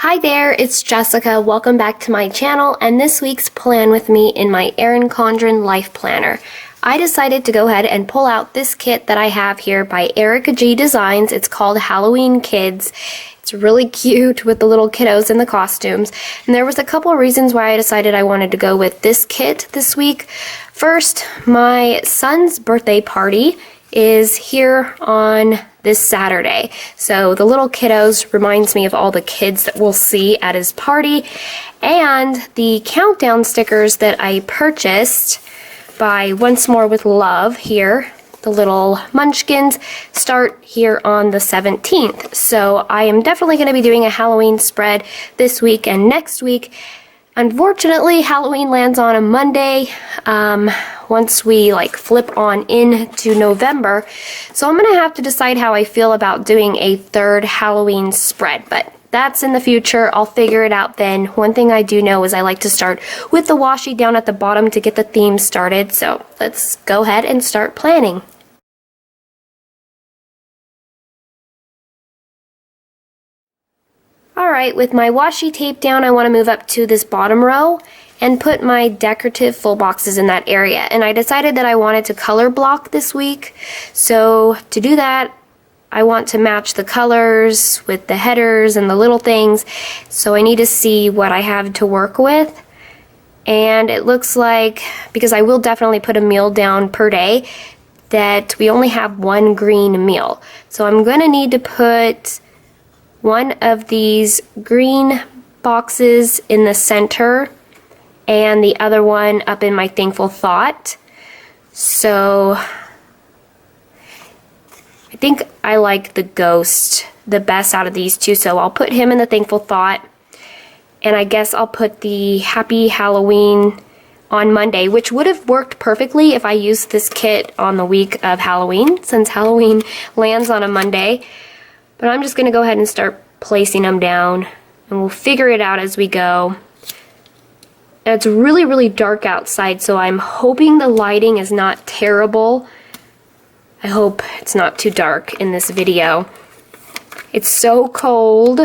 Hi there, it's Jessica. Welcome back to my channel and this week's plan with me in my Erin Condren Life Planner. I decided to go ahead and pull out this kit that I have here by Erica G Designs. It's called Halloween Kids. It's really cute with the little kiddos in the costumes. And there was a couple of reasons why I decided I wanted to go with this kit this week. First, my son's birthday party is here on this Saturday. So the little kiddos reminds me of all the kids that we'll see at his party. And the countdown stickers that I purchased by OnceMoreWithLove here, the little munchkins, start here on the 17th. So I am definitely going to be doing a Halloween spread this week and next week. Unfortunately, Halloween lands on a Monday once we flip on into November. So I'm going to have to decide how I feel about doing a third Halloween spread, but that's in the future. I'll figure it out then. One thing I do know is I like to start with the washi down at the bottom to get the theme started. So let's go ahead and start planning. Alright, with my washi tape down, I want to move up to this bottom row and put my decorative full boxes in that area. And I decided that I wanted to color block this week. So to do that, I want to match the colors with the headers and the little things. So I need to see what I have to work with. And it looks like, because I will definitely put a meal down per day, that we only have one green meal. So I'm going to need to put one of these green boxes in the center and the other one up in my thankful thought. So I think I like the ghost the best out of these two, so I'll put him in the thankful thought, and I guess I'll put the happy Halloween on Monday, which would have worked perfectly if I used this kit on the week of Halloween, since Halloween lands on a Monday. But I'm just going to go ahead and start placing them down, and we'll figure it out as we go. And it's really, really dark outside, so I'm hoping the lighting is not terrible. I hope it's not too dark in this video. It's so cold,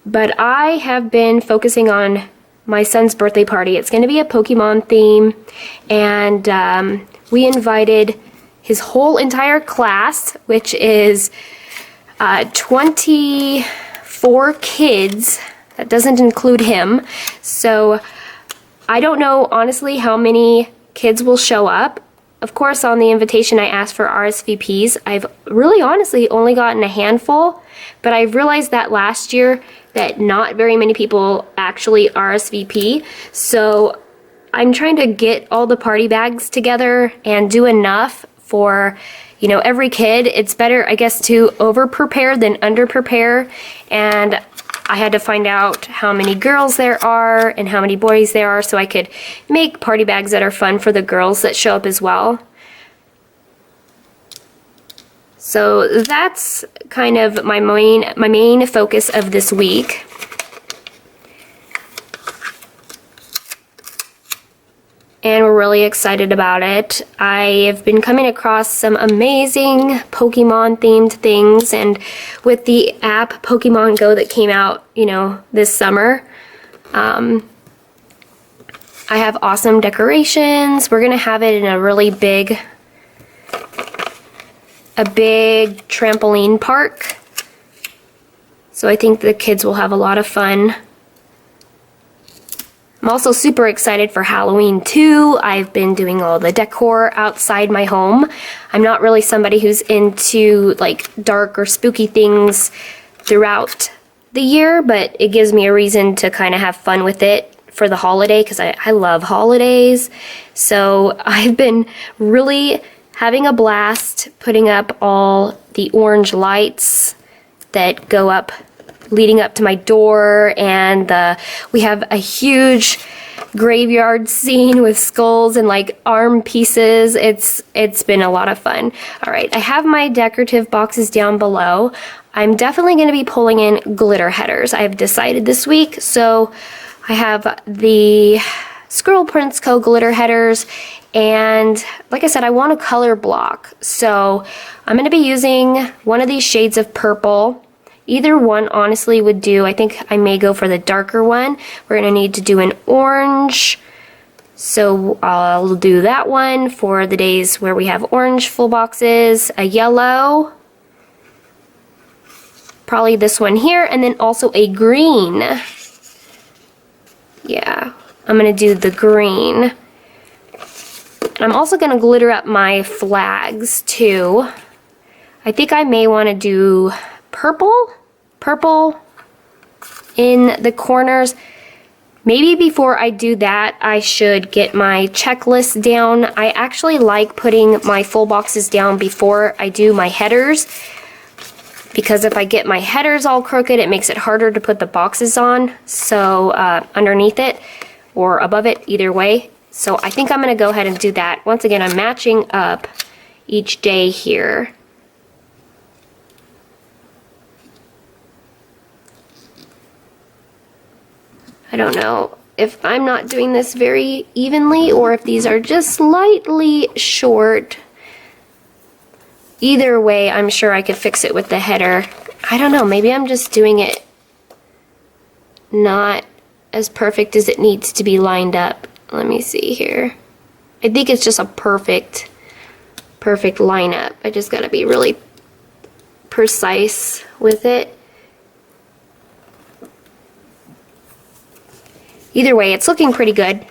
but I have been focusing on my son's birthday party. It's going to be a Pokemon theme, and we invited his whole entire class, which is 24 kids. That doesn't include him. So I don't know honestly how many kids will show up. Of course, on the invitation I asked for RSVPs. I've really honestly only gotten a handful, but I've realized that last year that not very many people actually RSVP. So I'm trying to get all the party bags together and do enough for, you know, every kid. It's better, I guess, to over-prepare than under-prepare, and I had to find out how many girls there are and how many boys there are so I could make party bags that are fun for the girls that show up as well. So that's kind of my main focus of this week. And we're really excited about it. I have been coming across some amazing Pokemon themed things, and with the app Pokemon Go that came out, you know, this summer, I have awesome decorations. We're gonna have it in a really big trampoline park. So I think the kids will have a lot of fun. I'm also super excited for Halloween too. I've been doing all the decor outside my home. I'm not really somebody who's into dark or spooky things throughout the year, but it gives me a reason to kind of have fun with it for the holiday, because I love holidays. So I've been really having a blast putting up all the orange lights that go up leading up to my door, and we have a huge graveyard scene with skulls and arm pieces. It's been a lot of fun. Alright, I have my decorative boxes down below. I'm definitely going to be pulling in glitter headers, I've decided this week. So I have the ScribblePrintsco glitter headers, and like I said, I want a color block. So I'm going to be using one of these shades of purple. Either one honestly would do. I think I may go for the darker one. We're going to need to do an orange. So I'll do that one for the days where we have orange full boxes, a yellow, probably this one here, and then also a green. Yeah, I'm going to do the green. And I'm also going to glitter up my flags too. I think I may want to do purple in the corners. Maybe before I do that, I should get my checklist down. I actually like putting my full boxes down before I do my headers, because if I get my headers all crooked, it makes it harder to put the boxes on, so underneath it or above it, either way. So I think I'm going to go ahead and do that. Once again, I'm matching up each day here. I don't know if I'm not doing this very evenly or if these are just slightly short. Either way, I'm sure I could fix it with the header. I don't know, maybe I'm just doing it not as perfect as it needs to be lined up. Let me see here. I think it's just a perfect lineup. I just gotta be really precise with it. Either way, it's looking pretty good.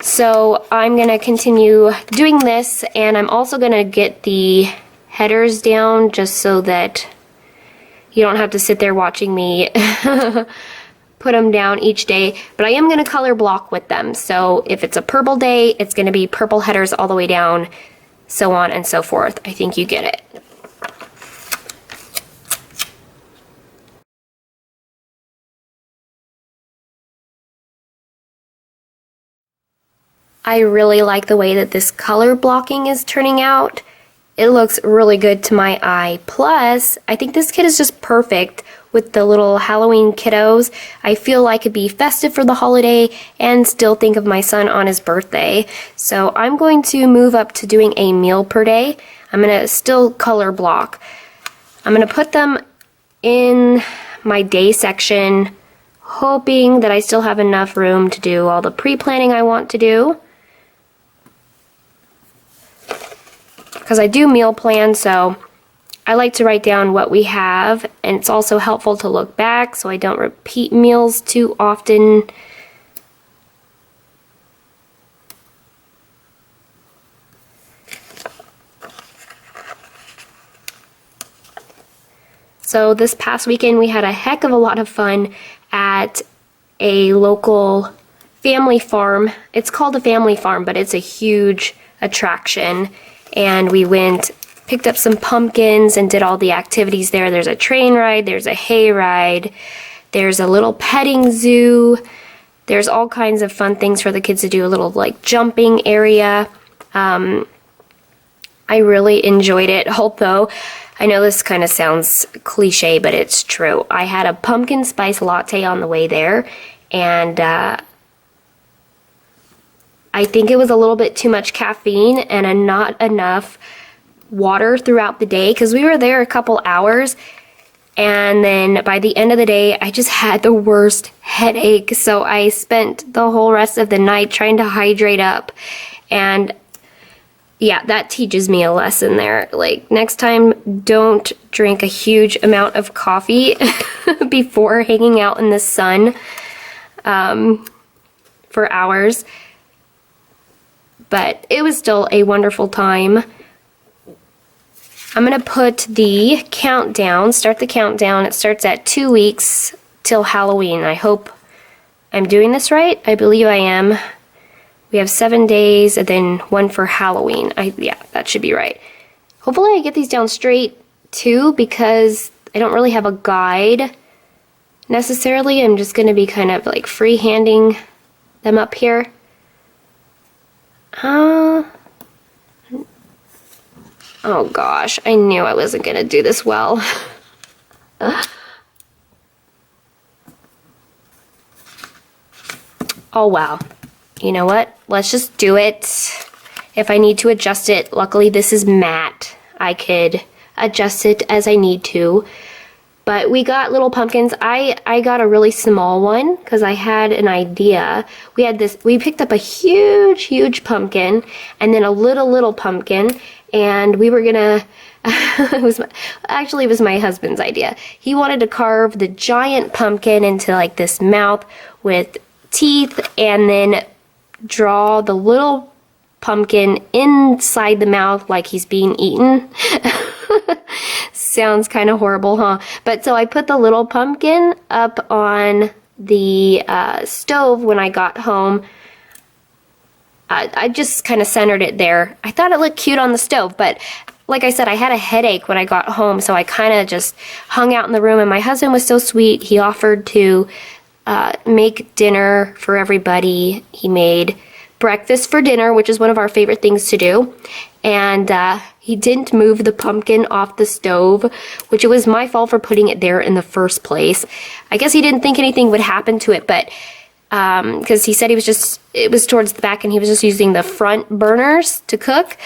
So I'm going to continue doing this, and I'm also going to get the headers down just so that you don't have to sit there watching me put them down each day. But I am going to color block with them. So if it's a purple day, it's going to be purple headers all the way down, so on and so forth. I think you get it. I really like the way that this color blocking is turning out. It looks really good to my eye. Plus, I think this kit is just perfect with the little Halloween kiddos. I feel like it'd be festive for the holiday and still think of my son on his birthday. So I'm going to move up to doing a meal per day. I'm going to still color block. I'm going to put them in my day section, hoping that I still have enough room to do all the pre-planning I want to do. Because I do meal plan, so I like to write down what we have, and it's also helpful to look back so I don't repeat meals too often. So this past weekend we had a heck of a lot of fun at a local family farm. It's called a family farm, but it's a huge attraction. And we went, picked up some pumpkins and did all the activities there. There's a train ride, there's a hay ride, there's a little petting zoo. There's all kinds of fun things for the kids to do, a little like jumping area. I really enjoyed it, although I know this kind of sounds cliche, but it's true. I had a pumpkin spice latte on the way there, and I think it was a little bit too much caffeine and not enough water throughout the day, because we were there a couple hours, and then by the end of the day I just had the worst headache, so I spent the whole rest of the night trying to hydrate up. And yeah, that teaches me a lesson there. Like, next time, don't drink a huge amount of coffee before hanging out in the sun for hours. But it was still a wonderful time. I'm going to put the countdown, start the countdown. It starts at 2 weeks till Halloween. I hope I'm doing this right. I believe I am. We have 7 days and then 1 for Halloween. Yeah, that should be right. Hopefully I get these down straight too, because I don't really have a guide necessarily. I'm just going to be kind of like free-handing them up here. Oh gosh, I knew I wasn't gonna do this well. Oh wow. You know what? Let's just do it. If I need to adjust it, luckily this is matte. I could adjust it as I need to. But we got little pumpkins. I got a really small one because I had an idea. We picked up a huge pumpkin and then a little pumpkin, and we were gonna, it was my husband's idea. He wanted to carve the giant pumpkin into like this mouth with teeth and then draw the little pumpkin inside the mouth like he's being eaten. Sounds kind of horrible, huh? But so I put the little pumpkin up on the stove when I got home. I just kind of centered it there. I thought it looked cute on the stove, but like I said, I had a headache when I got home, so I kind of just hung out in the room, and my husband was so sweet. He offered to make dinner for everybody. He made breakfast for dinner, which is one of our favorite things to do. And he didn't move the pumpkin off the stove, which it was my fault for putting it there in the first place. I guess he didn't think anything would happen to it, but because he said it was towards the back and he was just using the front burners to cook.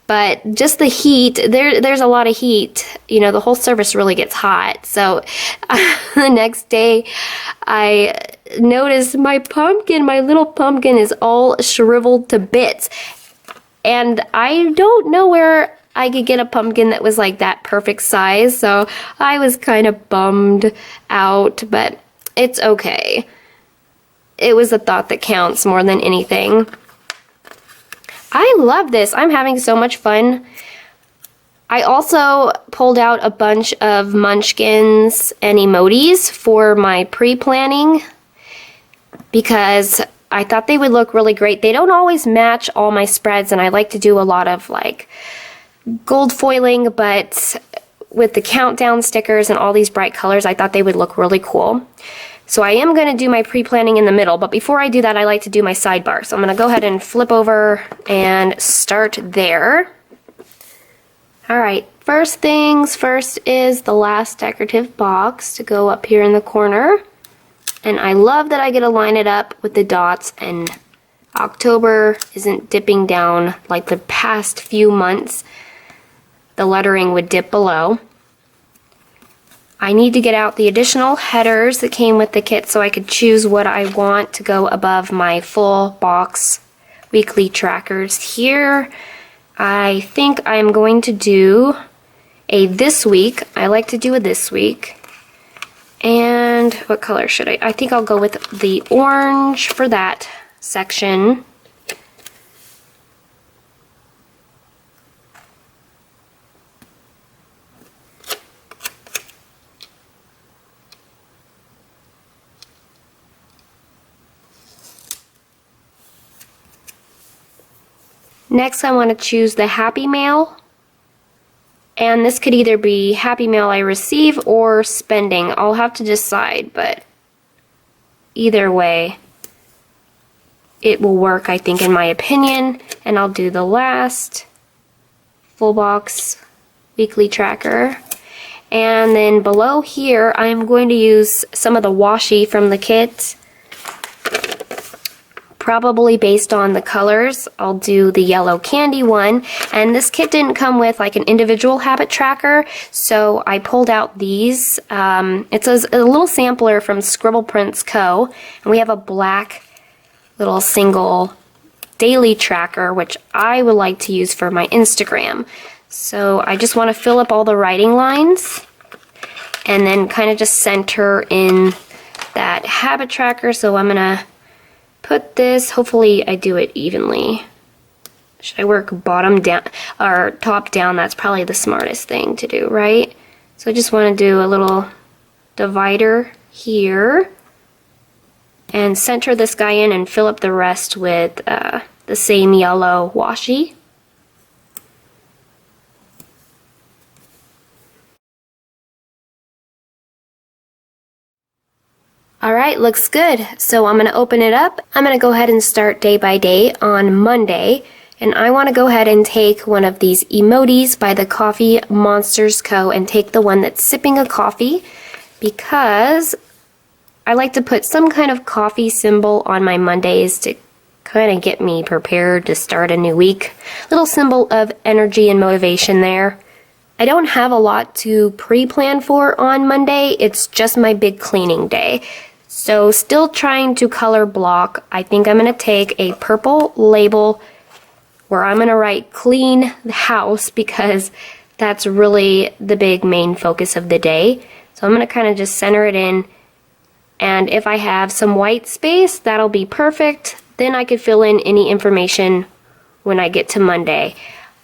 But just the heat, there's a lot of heat. You know, the whole service really gets hot. So the next day, I noticed my little pumpkin is all shriveled to bits. And I don't know where I could get a pumpkin that was like that perfect size. So I was kind of bummed out, but it's okay. It was the thought that counts more than anything. I love this. I'm having so much fun. I also pulled out a bunch of munchkins and emojis for my pre-planning because I thought they would look really great. They don't always match all my spreads, and I like to do a lot of like gold foiling, but with the countdown stickers and all these bright colors, I thought they would look really cool. So I am going to do my pre-planning in the middle, but before I do that, I like to do my sidebar. So I'm going to go ahead and flip over and start there. Alright, first things first is the last decorative box to go up here in the corner. And I love that I get to line it up with the dots, and October isn't dipping down like the past few months. The lettering would dip below. I need to get out the additional headers that came with the kit so I could choose what I want to go above my full box weekly trackers. Here, I think I'm going to do a this week. I like to do a this week. And what color should I think I'll go with the orange for that section. Next, I want to choose the Happy Mail, and this could either be Happy Mail I receive or spending. I'll have to decide, but either way, it will work, I think, in my opinion. And I'll do the last full box weekly tracker. And then below here, I'm going to use some of the washi from the kit. Probably based on the colors. I'll do the yellow candy one, and this kit didn't come with like an individual habit tracker, so I pulled out these. It's a little sampler from ScribblePrintsco, and we have a black little single daily tracker, which I would like to use for my Instagram. So I just want to fill up all the writing lines and then kind of just center in that habit tracker. So I'm gonna put this, hopefully I do it evenly. Should I work bottom down or top down? That's probably the smartest thing to do, right? So I just want to do a little divider here and center this guy in and fill up the rest with the same yellow washi. Alright, looks good. So I'm going to open it up. I'm going to go ahead and start day by day on Monday. And I want to go ahead and take one of these emojis by the CoffeeMonsterzCo and take the one that's sipping a coffee, because I like to put some kind of coffee symbol on my Mondays to kind of get me prepared to start a new week. Little symbol of energy and motivation there. I don't have a lot to pre-plan for on Monday. It's just my big cleaning day. So still trying to color block. I think I'm going to take a purple label where I'm going to write clean the house because that's really the big main focus of the day. So I'm going to kind of just center it in. And if I have some white space, that'll be perfect. Then I could fill in any information when I get to Monday.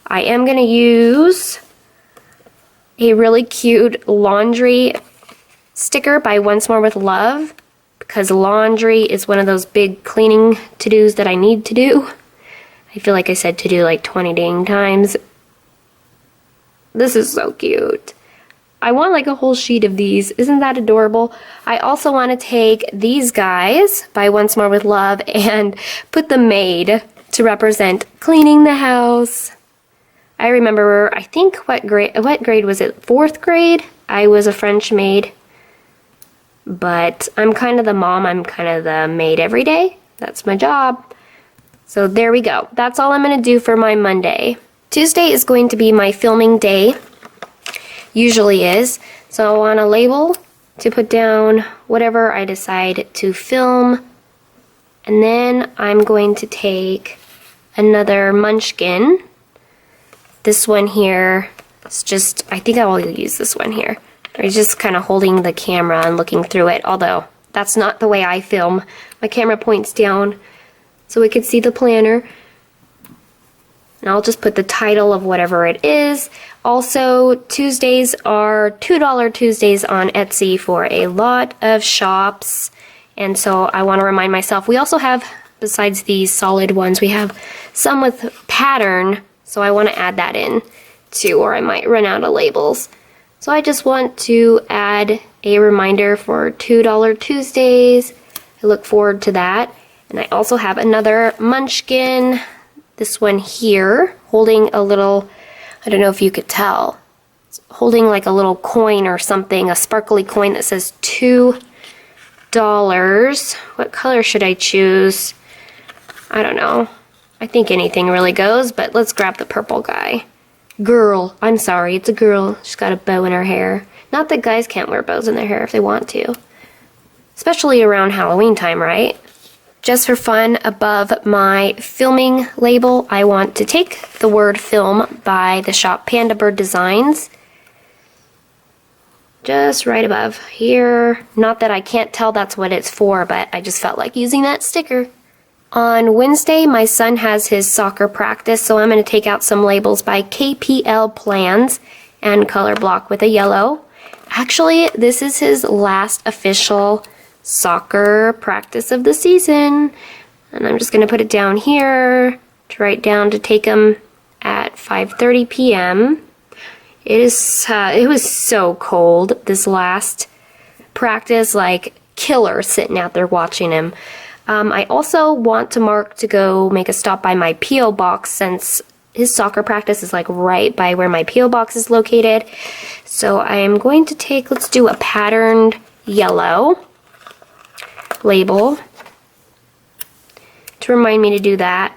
I am going to use a really cute laundry sticker by OnceMoreWithLove because laundry is one of those big cleaning to-dos that I need to do. I feel like I said to do like 20 dang times. This is so cute. I want like a whole sheet of these. Isn't that adorable? I also want to take these guys by OnceMoreWithLove and put the maid to represent cleaning the house. I remember, I think, what grade was it? 4th grade? I was a French maid. But I'm kind of the mom, I'm kind of the maid every day. That's my job. So there we go. That's all I'm going to do for my Monday. Tuesday is going to be my filming day. Usually is. So I want a label to put down whatever I decide to film. And then I'm going to take another munchkin. This one here is just, I think I will use this one here. It's just kind of holding the camera and looking through it, although that's not the way I film. My camera points down so we can see the planner. And I'll just put the title of whatever it is. Also, Tuesdays are $2 Tuesdays on Etsy for a lot of shops. And so I want to remind myself, we also have, besides these solid ones, we have some with pattern. So I want to add that in too, or I might run out of labels. So I just want to add a reminder for $2 Tuesdays. I look forward to that. And I also have another munchkin, this one here, holding a little, I don't know if you could tell, it's holding like a little coin or something, a sparkly coin that says $2. What color should I choose? I don't know. I think anything really goes, but let's grab the purple guy. Girl. I'm sorry, it's a girl. She's got a bow in her hair. Not that guys can't wear bows in their hair if they want to. Especially around Halloween time, right? Just for fun, above my filming label, I want to take the word film by the shop PandabirdDesign. Just right above here. Not that I can't tell that's what it's for, but I just felt like using that sticker. On Wednesday, my son has his soccer practice, so I'm going to take out some labels by KPLPlans and color block with a yellow. Actually, this is his last official soccer practice of the season. And I'm just going to put it down here to write down to take him at 5:30 p.m. It was so cold this last practice, like killer sitting out there watching him. I also want to mark to go make a stop by my P.O. box since his soccer practice is like right by where my P.O. box is located. So I am going to take, let's do a patterned yellow label to remind me to do that.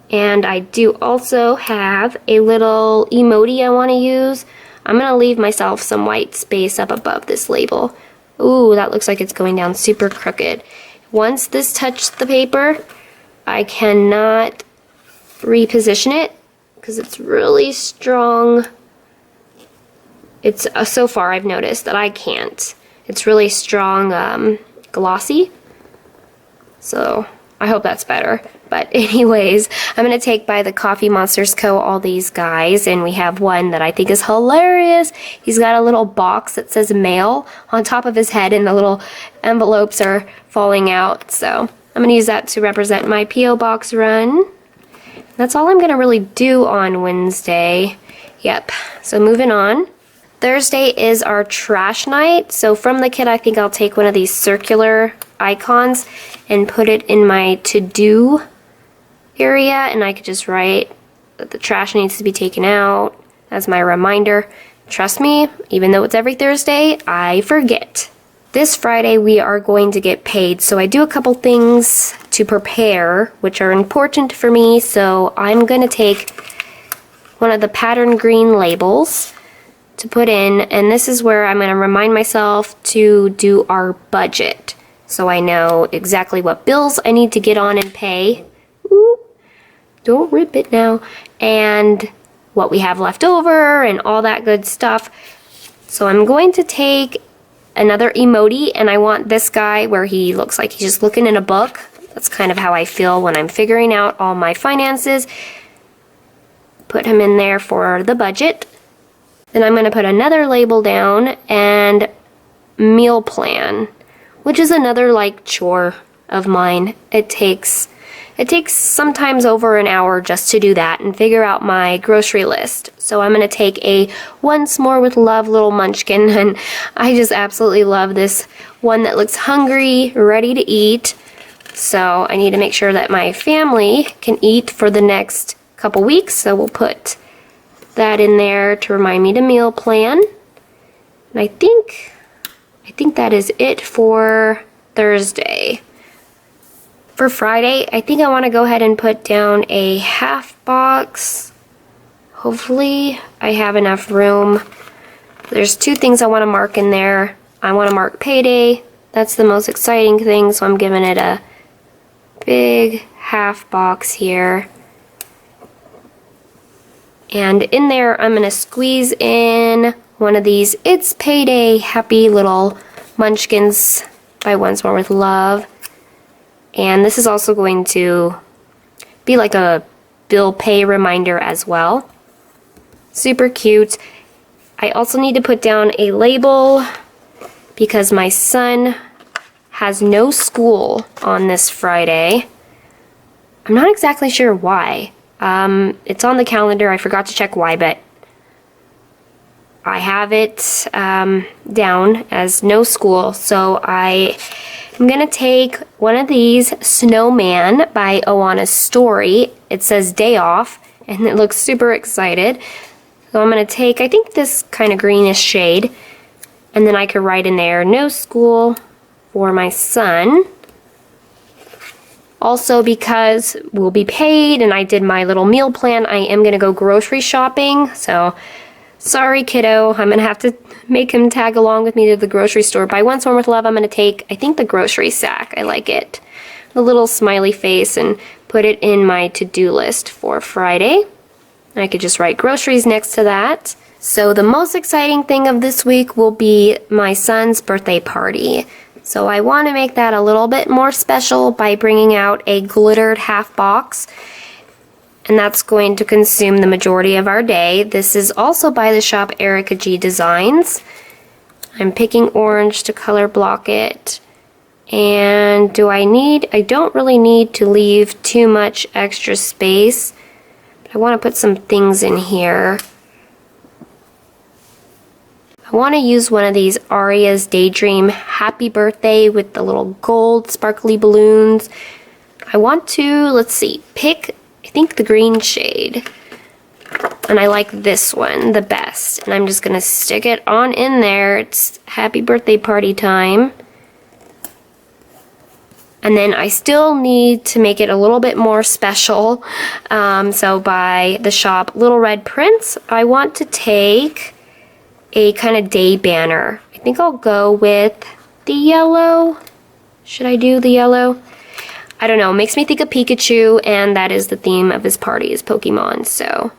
And I do also have a little emoji I want to use. I'm going to leave myself some white space up above this label. Ooh, that looks like it's going down super crooked. Once this touched the paper, I cannot reposition it because it's really strong. It's so far I've noticed that I can't. It's really strong glossy. So I hope that's better. But anyways, I'm going to take by the CoffeeMonsterzCo all these guys, and we have one that I think is hilarious. He's got a little box that says mail on top of his head, and the little envelopes are falling out. So I'm going to use that to represent my P.O. box run. That's all I'm going to really do on Wednesday. Yep, so moving on. Thursday is our trash night. So from the kit, I think I'll take one of these circular icons and put it in my to-do area, and I could just write that the trash needs to be taken out as my reminder. Trust me, even though it's every Thursday, I forget. This Friday we are going to get paid, so I do a couple things to prepare which are important for me. So I'm going to take one of the pattern green labels to put in, and this is where I'm going to remind myself to do our budget, so I know exactly what bills I need to get on and pay. Ooh, don't rip it now. And what we have left over and all that good stuff. So I'm going to take another emoji, and I want this guy where he looks like he's just looking in a book. That's kind of how I feel when I'm figuring out all my finances. Put him in there for the budget. Then I'm going to put another label down and meal plan, which is another like chore of mine. It takes sometimes over an hour just to do that and figure out my grocery list. So I'm going to take a Once More with Love little munchkin, and I just absolutely love this one that looks hungry, ready to eat. So I need to make sure that my family can eat for the next couple weeks, so we'll put that in there to remind me to meal plan. And I think that is it for Thursday. For Friday, I think I want to go ahead and put down a half box. Hopefully I have enough room. There's two things I want to mark in there. I want to mark payday. That's the most exciting thing, so I'm giving it a big half box here. And in there, I'm going to squeeze in one of these It's Payday happy little munchkins by Once More with Love. And this is also going to be like a bill pay reminder as well. Super cute. I also need to put down a label because my son has no school on this Friday. I'm not exactly sure why. It's on the calendar. I forgot to check why, but I have it down as no school. So I'm going to take one of these Snowman by Oana's Story. It says day off, and it looks super excited. So I'm going to take, I think, this kind of greenish shade, and then I could write in there, no school for my son. Also, because we'll be paid and I did my little meal plan, I am going to go grocery shopping. So, sorry kiddo, I'm going to have to make him tag along with me to the grocery store. By Once More with Love, I'm going to take, I think, the grocery sack. I like it. The little smiley face, and put it in my to-do list for Friday. I could just write groceries next to that. So the most exciting thing of this week will be my son's birthday party. So I want to make that a little bit more special by bringing out a glittered half box. And that's going to consume the majority of our day. This is also by the shop Erica G Designs. I'm picking orange to color block it. And I don't really need to leave too much extra space. But I want to put some things in here. I want to use one of these AriasDaydream Happy Birthday with the little gold sparkly balloons. I want to, let's see, pick, I think, the green shade. And I like this one the best. And I'm just going to stick it on in there. It's happy birthday party time. And then I still need to make it a little bit more special. So by the shop Little Red Prince, I want to take a kind of day banner. I think I'll go with the yellow. Should I do the yellow? I don't know. It makes me think of Pikachu, and that is the theme of his party, is Pokemon. So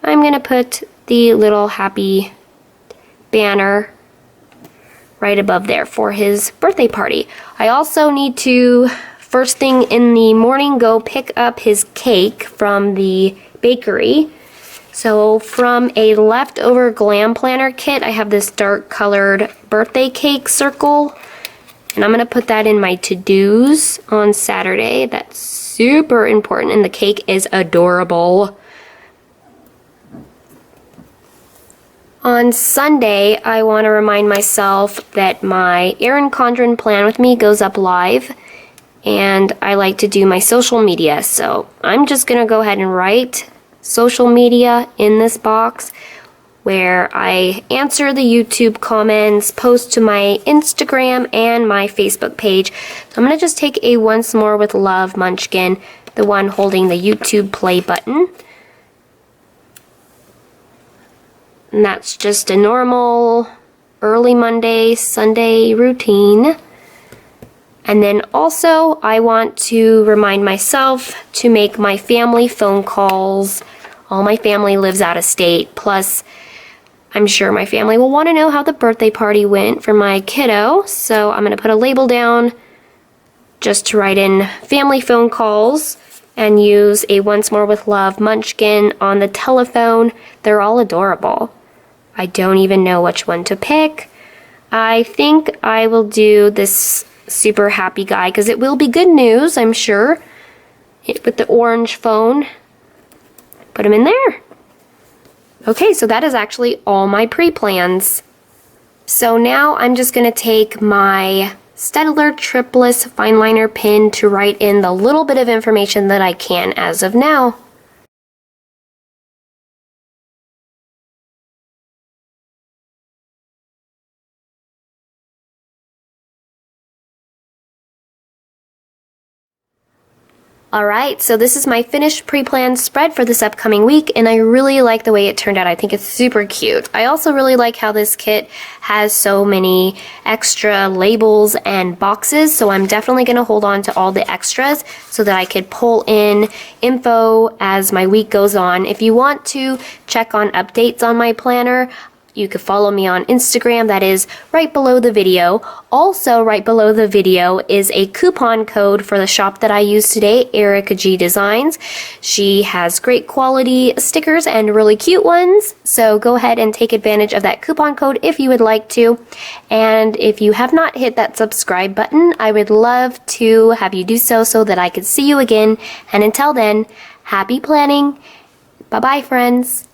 I'm going to put the little happy banner right above there for his birthday party. I also need to, first thing in the morning, go pick up his cake from the bakery. So from a leftover glam planner kit, I have this dark colored birthday cake circle. And I'm going to put that in my to-dos on Saturday. That's super important, and the cake is adorable. On Sunday, I want to remind myself that my Erin Condren Plan With Me goes up live. And I like to do my social media. So I'm just going to go ahead and write social media in this box where I answer the YouTube comments, post to my Instagram and my Facebook page. So I'm going to just take a Once More with Love munchkin, the one holding the YouTube play button. And that's just a normal early Monday, Sunday routine. And then also, I want to remind myself to make my family phone calls. All my family lives out of state, plus I'm sure my family will want to know how the birthday party went for my kiddo. So I'm going to put a label down just to write in family phone calls and use a Once More with Love munchkin on the telephone. They're all adorable. I don't even know which one to pick. I think I will do this super happy guy because it will be good news, I'm sure. With the orange phone. Put him in there. Okay, so that is actually all my pre-plans. So now I'm just going to take my Staedtler Tripless fine liner pen to write in the little bit of information that I can as of now. Alright, so this is my finished pre-planned spread for this upcoming week, and I really like the way it turned out. I think it's super cute. I also really like how this kit has so many extra labels and boxes, so I'm definitely going to hold on to all the extras so that I could pull in info as my week goes on. If you want to check on updates on my planner, you could follow me on Instagram, that is right below the video. Also, right below the video is a coupon code for the shop that I used today, Erica G Designs. She has great quality stickers and really cute ones, so go ahead and take advantage of that coupon code if you would like to. And if you have not hit that subscribe button, I would love to have you do so that I could see you again. And until then, happy planning. Bye-bye, friends.